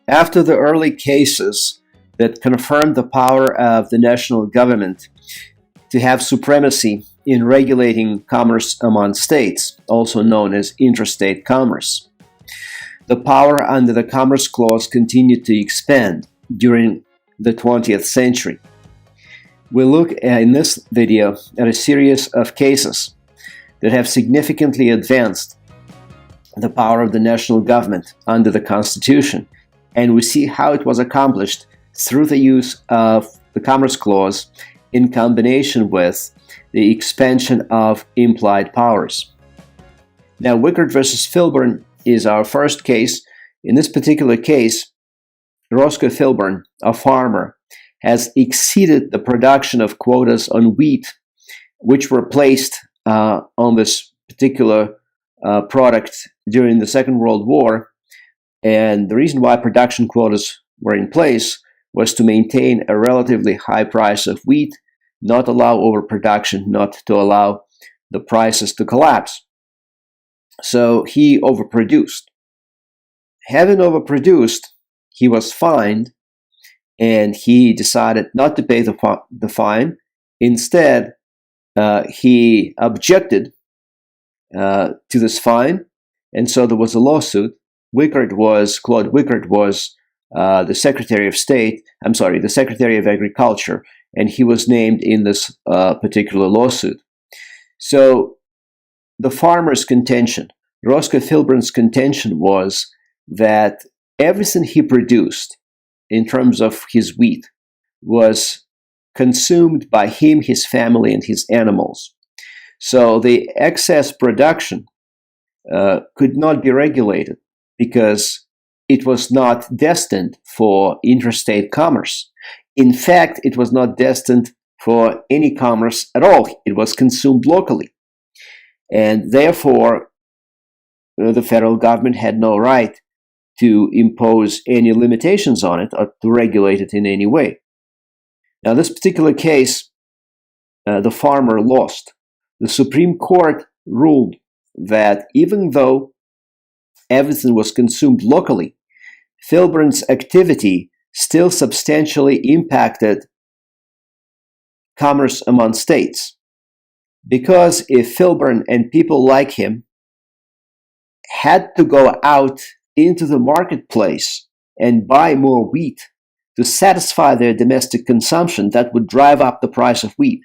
After the early cases that confirmed the power of the national government to have supremacy in regulating commerce among states, also known as interstate commerce, the power under the Commerce Clause continued to expand during the 20th century. We'll look in this video at a series of cases that have significantly advanced the power of the national government under the Constitution, and we see how it was accomplished through the use of the Commerce Clause in combination with the expansion of implied powers. Now, Wickard versus Filburn is our first case. In this particular case, Roscoe Filburn, a farmer, has exceeded the production of quotas on wheat, which were placed on this particular product during the Second World War. And the reason why production quotas were in place was to maintain a relatively high price of wheat, not allow overproduction, not to allow the prices to collapse. So he overproduced. Having overproduced, he was fined, and he decided not to pay the fine. Instead, he objected to this fine, and so there was a lawsuit. Claude Wickard was the Secretary of State, the Secretary of Agriculture, and he was named in this particular lawsuit. So the farmer's contention, Roscoe Filburn's contention, was that everything he produced in terms of his wheat was consumed by him, his family, and his animals. So the excess production could not be regulated because it was not destined for interstate commerce. In fact, it was not destined for any commerce at all. It was consumed locally. And therefore, the federal government had no right to impose any limitations on it or to regulate it in any way. Now, this particular case, the farmer lost. The Supreme Court ruled that even though everything was consumed locally, Filburn's activity still substantially impacted commerce among states. Because if Filburn and people like him had to go out into the marketplace and buy more wheat to satisfy their domestic consumption, that would drive up the price of wheat.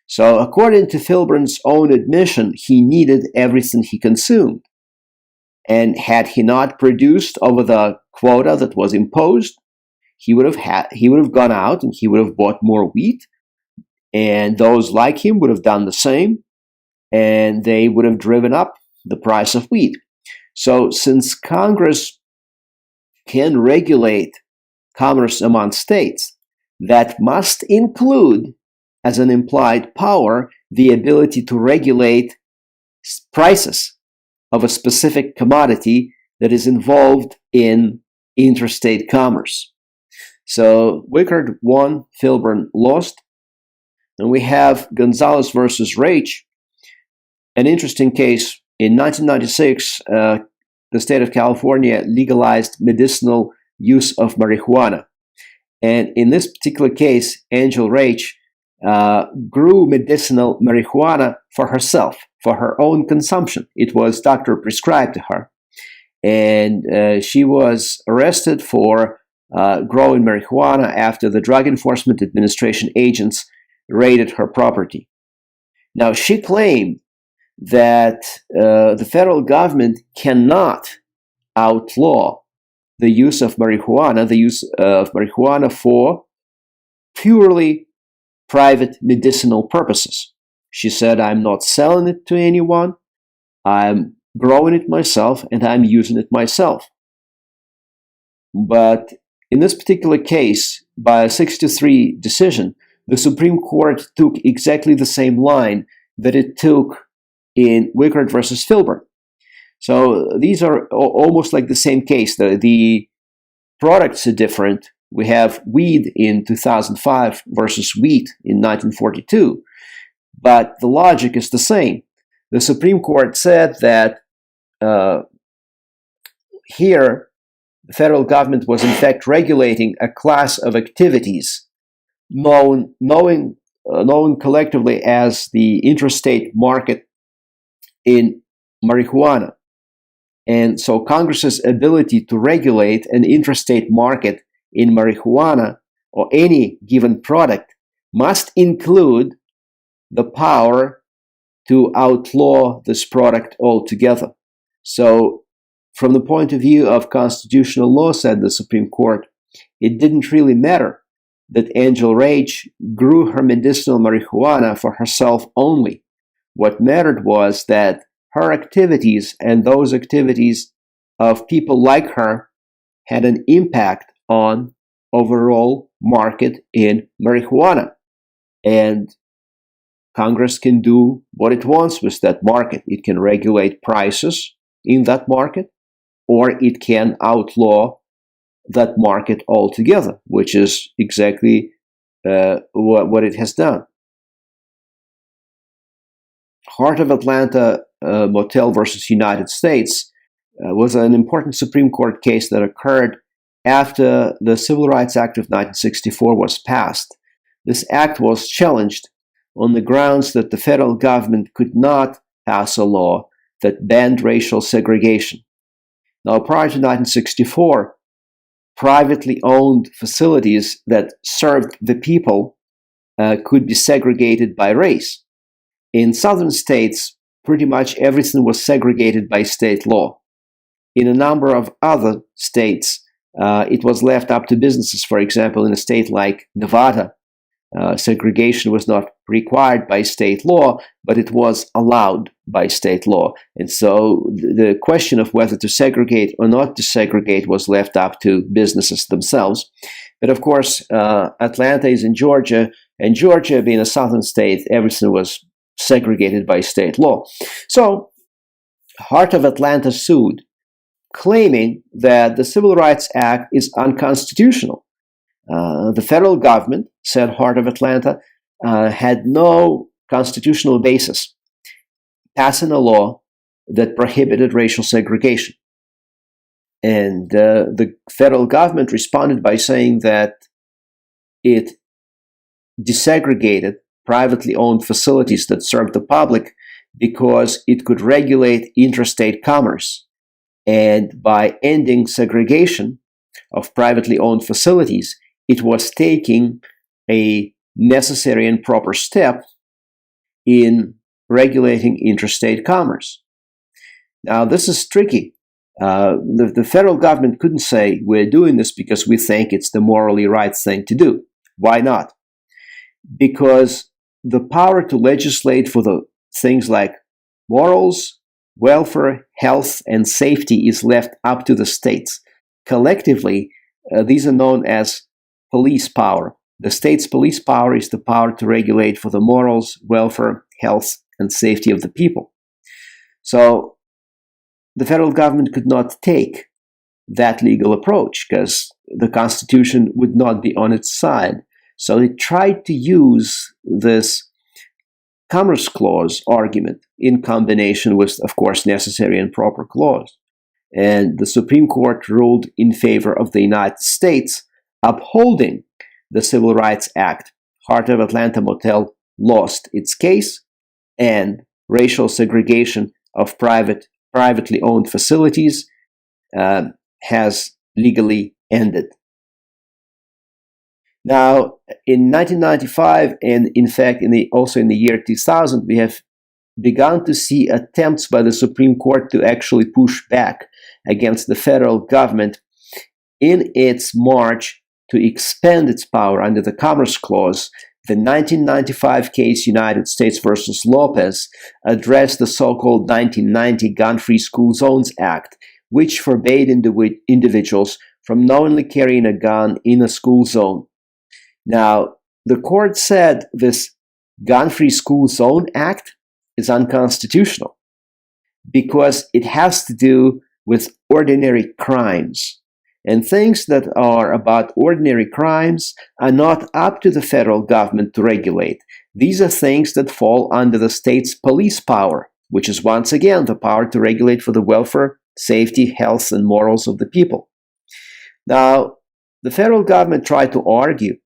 So according to Filburn's own admission, he needed everything he consumed. And had he not produced over the quota that was imposed, he would have gone out and he would have bought more wheat, and those like him would have done the same, and they would have driven up the price of wheat. So since Congress can regulate commerce among states, that must include, as an implied power, the ability to regulate prices of a specific commodity that is involved in interstate commerce. So Wickard won, Filburn lost. And we have Gonzales versus Raich, an interesting case. In 1996, the state of California legalized medicinal use of marijuana. And in this particular case, Angel Raich grew medicinal marijuana for herself, for her own consumption. It was doctor prescribed to her. And she was arrested for growing marijuana after the Drug Enforcement Administration agents raided her property. Now, she claimed that the federal government cannot outlaw the use of marijuana, for purely private medicinal purposes. She said, I'm not selling it to anyone, I'm growing it myself, and I'm using it myself. But in this particular case, by a 6-3 decision, the Supreme Court took exactly the same line that it took in Wickard versus Filburn. So these are almost like the same case. The products are different. We have weed in 2005 versus wheat in 1942, but the logic is the same. The Supreme Court said that here the federal government was in fact regulating a class of activities known collectively as the interstate market in marijuana. And so Congress's ability to regulate an interstate market in marijuana or any given product must include the power to outlaw this product altogether. So from the point of view of constitutional law, said the Supreme Court, it didn't really matter that Angel Rage grew her medicinal marijuana for herself only. What mattered was that her activities and those activities of people like her had an impact on overall market in marijuana. And Congress can do what it wants with that market. It can regulate prices in that market, or it can outlaw that market altogether, which is exactly what it has done. Heart of Atlanta Motel versus United States was an important Supreme Court case that occurred after the Civil Rights Act of 1964 was passed. This act was challenged on the grounds that the federal government could not pass a law that banned racial segregation. Now, prior to 1964, privately owned facilities that served the people could be segregated by race. In southern states, pretty much everything was segregated by state law. In a number of other states, it was left up to businesses. For example, in a state like Nevada, segregation was not required by state law, but it was allowed by state law. And so the question of whether to segregate or not to segregate was left up to businesses themselves. But of course, Atlanta is in Georgia, and Georgia being a southern state, everything was segregated by state law. So Heart of Atlanta sued, claiming that the Civil Rights Act is unconstitutional. The federal government, said Heart of Atlanta, had no constitutional basis passing a law that prohibited racial segregation. And the federal government responded by saying that it desegregated privately owned facilities that served the public because it could regulate interstate commerce. And by ending segregation of privately owned facilities, it was taking a necessary and proper step in regulating interstate commerce. Now, this is tricky. The federal government couldn't say, we're doing this because we think it's the morally right thing to do. Why not? Because the power to legislate for the things like morals, welfare, health, and safety is left up to the states. Collectively, these are known as police power. The state's police power is the power to regulate for the morals, welfare, health, and safety of the people. So the federal government could not take that legal approach because the Constitution would not be on its side. So it tried to use this Commerce Clause argument in combination with, of course, necessary and proper clause. And the Supreme Court ruled in favor of the United States, upholding the Civil Rights Act. Heart of Atlanta Motel lost its case, and racial segregation of privately owned facilities has legally ended. Now, in 1995, and in fact, also in the year 2000, we have begun to see attempts by the Supreme Court to actually push back against the federal government in its march to expand its power under the Commerce Clause. The 1995 case United States versus Lopez addressed the so-called 1990 Gun-Free School Zones Act, which forbade individuals from knowingly carrying a gun in a school zone. Now, the court said this Gun-Free School Zone Act is unconstitutional because it has to do with ordinary crimes. And things that are about ordinary crimes are not up to the federal government to regulate. These are things that fall under the state's police power, which is once again the power to regulate for the welfare, safety, health, and morals of the people. Now, the federal government tried to argue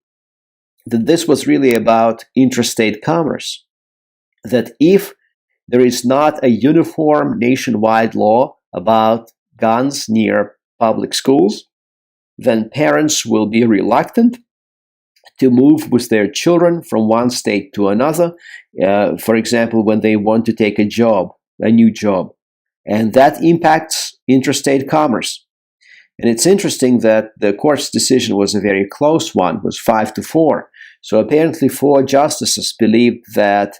that this was really about interstate commerce, that if there is not a uniform nationwide law about guns near public schools, then parents will be reluctant to move with their children from one state to another, for example, when they want to take a new job. And that impacts interstate commerce. And it's interesting that the court's decision was a very close one, it was 5-4. So apparently 4 justices believed that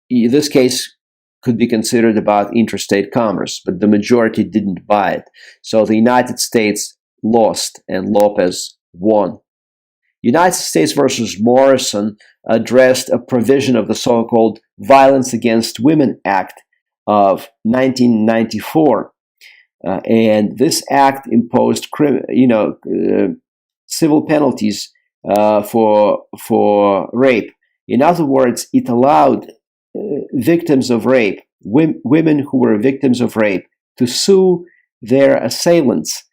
this case could be considered about interstate commerce, but the majority didn't buy it. So the United States lost and Lopez won. United States versus Morrison addressed a provision of the so-called Violence Against Women Act of 1994. And this act imposed civil penalties for rape. In other words, it allowed victims of rape, women who were victims of rape, to sue their assailants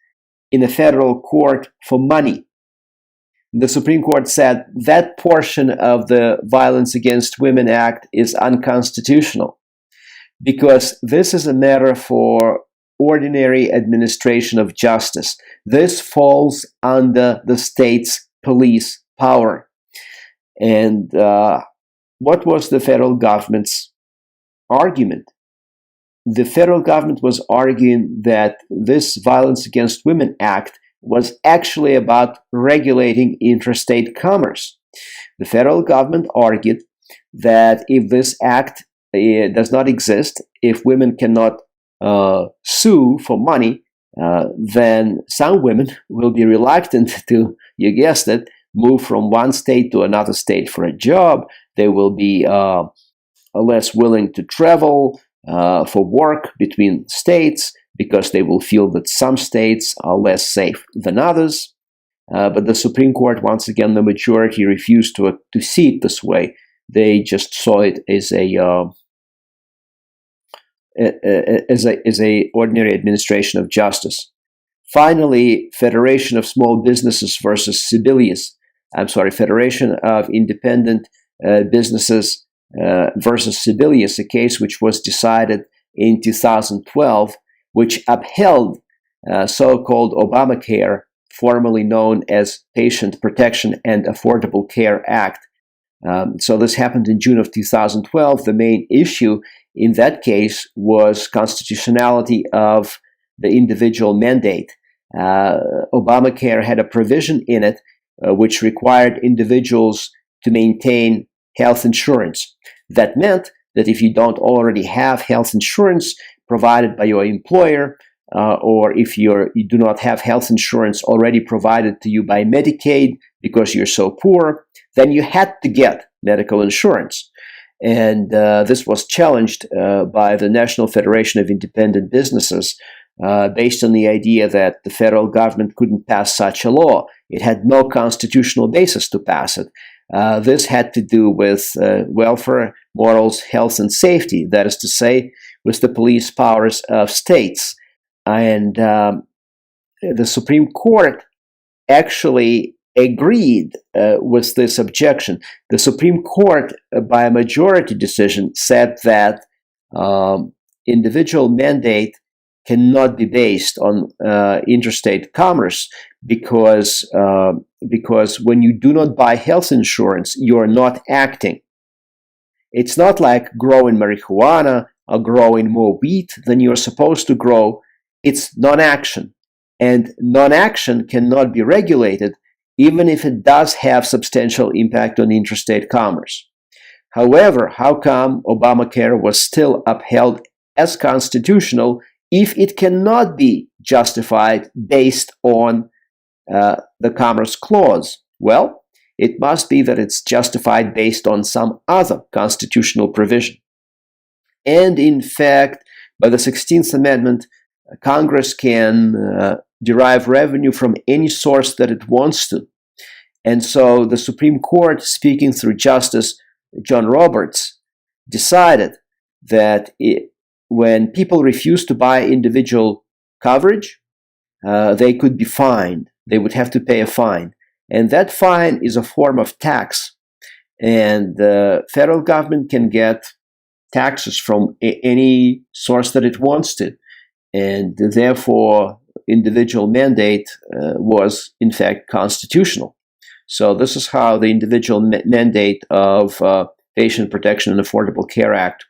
in a federal court for money. The Supreme Court said that portion of the Violence Against Women Act is unconstitutional because this is a matter for ordinary administration of justice. This falls under the state's police power. And what was the federal government's argument? The federal government was arguing that this Violence Against Women Act was actually about regulating interstate commerce. The federal government argued that if this act does not exist, if women cannot sue for money, then some women will be reluctant to, you guessed it, move from one state to another state for a job. They will be less willing to travel for work between states because they will feel that some states are less safe than others. But the Supreme Court, once again, the majority refused to see it this way. They just saw it as a ordinary administration of justice. Finally, Federation of Small Businesses versus Federation of Independent Businesses versus Sebelius, a case which was decided in 2012, which upheld so-called Obamacare, formerly known as Patient Protection and Affordable Care Act. So this happened in June of 2012. The main issue in that case was constitutionality of the individual mandate. Obamacare had a provision in it which required individuals to maintain health insurance. That meant that if you don't already have health insurance provided by your employer, or if you do not have health insurance already provided to you by Medicaid because you're so poor, then you had to get medical insurance. And this was challenged by the National Federation of Independent Businesses based on the idea that the federal government couldn't pass such a law. It had no constitutional basis to pass it. This had to do with welfare, morals, health, and safety, that is to say, with the police powers of states. And the Supreme Court actually agreed with this objection. The Supreme Court, by a majority decision, said that individual mandate cannot be based on interstate commerce because when you do not buy health insurance, you are not acting. It's not like growing marijuana or growing more wheat than you're supposed to grow. It's non-action. And non-action cannot be regulated even if it does have substantial impact on interstate commerce. However, how come Obamacare was still upheld as constitutional if it cannot be justified based on the Commerce Clause? Well, it must be that it's justified based on some other constitutional provision. And in fact, by the 16th Amendment, Congress can derive revenue from any source that it wants to. And so the Supreme Court, speaking through Justice John Roberts, decided that when people refuse to buy individual coverage, they could be fined. They would have to pay a fine. And that fine is a form of tax. And the federal government can get taxes from any source that it wants to. And therefore, individual mandate was, in fact, constitutional. So this is how the individual mandate of Patient Protection and Affordable Care Act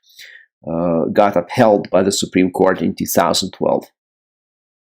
got upheld by the Supreme Court in 2012.